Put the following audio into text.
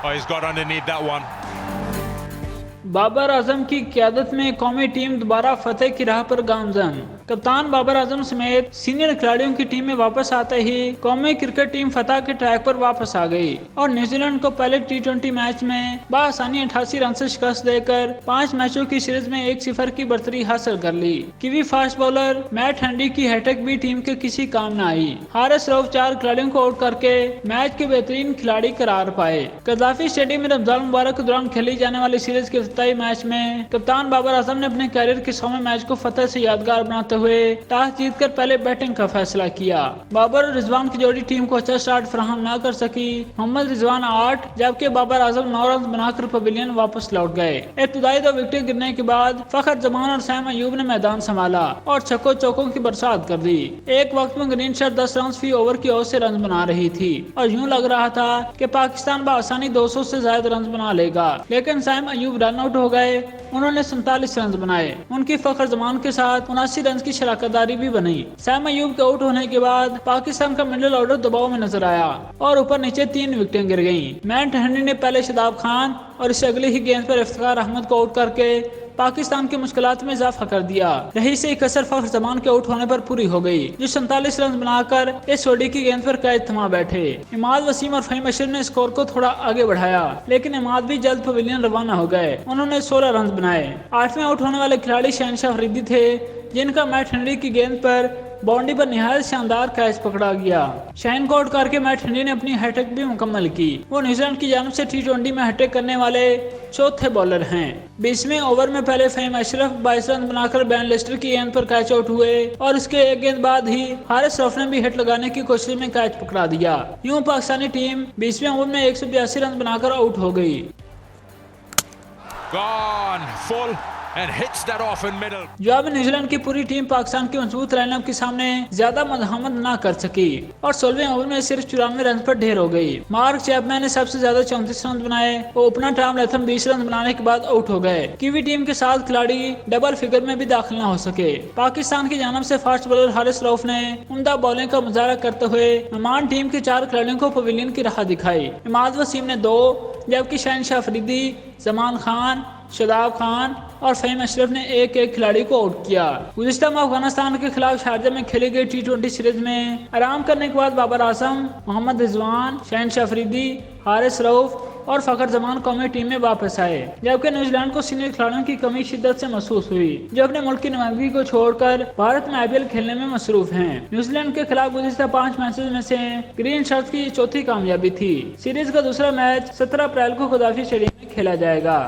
Oh, he's got underneath that one. Babar Azam کی قیادت میں قومی ٹیم دوبارہ فتح کی راہ پر گامزن۔ کپتان بابر اعظم سمیت سینئر کھلاڑیوں کی ٹیم میں واپس آتے ہی قومی کرکٹ ٹیم فتح کے ٹریک پر واپس آ گئی اور نیوزی لینڈ کو پہلے T20 میچ میں بآسانی 88 رن سے شکست دے کر 5 میچوں کی سیریز میں 1-0 کی برتری حاصل کر لی۔ Kiwi fast bowler Matt Henry کی ہیٹرک بھی ٹیم کے کسی کام نہ آئی۔ حارث رؤف 4 کھلاڑیوں کو آؤٹ کر کے میچ کے بہترین کھلاڑی قرار پائے۔ قذافی اسٹیڈیم میں رمضان المبارک کے دوران کھیلی جانے والی سیریز کے افتتاحی میچ میں کپتان بابر اعظم نے اپنے کیریئر کے 100ویں میچ کو فتح سے یادگار بناتے ہوئے ٹاس جیت کر پہلے بیٹنگ کا فیصلہ کیا۔ بابر اور رضوان کی جوڑی ٹیم کو اچھا سٹارٹ فراہم نہ کر سکی۔ محمد رضوان 8 جبکہ بابر اعظم 9 رنز بنا کر پویلین واپس لوٹ گئے۔ ابتدائی 2 وکٹیں گرنے کے بعد فخر زمان اور سیم ایوب نے میدان سنبھالا اور چھکوں چوکوں کی برسات کر دی۔ ایک وقت میں گرین شرٹ 10 رنز فی اوور کی اوت سے رنز بنا رہی تھی اور یوں لگ رہا تھا کہ پاکستان بآسانی 200 سے زائد رنز بنا لے گا، لیکن سیم ایوب رن آؤٹ ہو گئے۔ انہوں نے 47 رنز بنائے۔ ان کی فخر زمان کے ساتھ 79 رنز کی شراکت داری بھی بنی۔ سیم ایوب کے آؤٹ ہونے کے بعد پاکستان کا مڈل آرڈر دباؤ میں نظر آیا اور اوپر نیچے 3 وکٹیں گر گئیں۔ میٹ ہنری نے پہلے شاداب خان اور اس سے اگلی ہی گیند پر افتخار احمد کو آؤٹ کر کے پاکستان کی مشکلات میں اضافہ کر دیا۔ رہی سے ایک کسر فخر زمان کے آؤٹ ہونے پر پوری ہو گئی، جو 47 رنز بنا کر اس سوڈی کی گیند پر قید تھما بیٹھے۔ اماد وسیم اور فہیم اشرف نے اسکور کو تھوڑا آگے بڑھایا، لیکن اماد بھی جلد پویلین روانہ ہو گئے۔ انہوں نے 16 رنز بنائے۔ 8ویں آؤٹ ہونے والے کھلاڑی شہنشاہ افریدی تھے، جن کا میٹ ہنری کی گیند پر باؤنڈری پر نہایت شاندار کیچ پکڑا گیا۔ شاہین کو آؤٹ کر کے میٹ ہنری نے اپنی ہیٹرک بھی مکمل کی۔ وہ نیوزی لینڈ کی جانب سے T20 میں ہیٹرک کرنے والے چوتھے بولر ہیں۔ 20ویں اوور میں پہلے فہیم اشرف 22 رن بنا کر بین لیسٹر کی گیند پر کیچ آؤٹ ہوئے اور اس کے ایک گیند بعد ہی حارث رؤف نے بھی ہٹ لگانے کی کوشش میں کیچ پکڑا دیا۔ یوں پاکستانی ٹیم 20ویں اوور میں 182 رن بنا کر آؤٹ ہو گئی۔ Gone full and hits that off in middle. جواب نیوزی لینڈ کی پوری ٹیم پاکستان کی مضبوط لائن اپ کے سامنے زیادہ مزاحمت نہ کر سکی اور 16ویں اوور میں صرف 94 رنز پر ڈھیر ہو گئی۔ مارک چیپمین نے سب سے زیادہ 34 رنز بنائے اور اوپنر ٹام لیتھم 20 رنز بنانے کے بعد آؤٹ ہو گئے۔ کیوی ٹیم کے 7 کھلاڑی ڈبل فگر میں بھی داخل نہ ہو سکے۔ پاکستان کی جانب سے فاسٹ بولر حارث رؤف نے عمدہ بولنگ کا مظاہرہ کرتے ہوئے مہمان ٹیم کے 4 کھلاڑیوں کو پویلین کی راہ دکھائی۔ اماد وسیم نے 2 جبکہ شہنشاہ افریدی، زمان خان، شاداب خان اور فہیم اشرف نے ایک کھلاڑی کو آؤٹ کیا۔ گزشتہ ماہ افغانستان کے خلاف شارجہ میں کھیلی گئی T20 سیریز میں آرام کرنے کے بعد بابر اعظم، محمد رضوان، شہنشاہ افریدی، حارث رؤف اور فخر زمان قومی ٹیم میں واپس آئے، جبکہ نیوزی لینڈ کو سینئر کھلاڑیوں کی کمی شدت سے محسوس ہوئی، جو اپنے ملک کی نمائندگی کو چھوڑ کر بھارت میں IPL کھیلنے میں مصروف ہیں۔ نیوزی لینڈ کے خلاف گزشتہ 5 میچز میں سے گرین شرٹ کی چوتھی کامیابی تھی۔ سیریز کا دوسرا میچ 17 اپریل کو قذافی اسٹیڈیم میں کھیلا جائے گا۔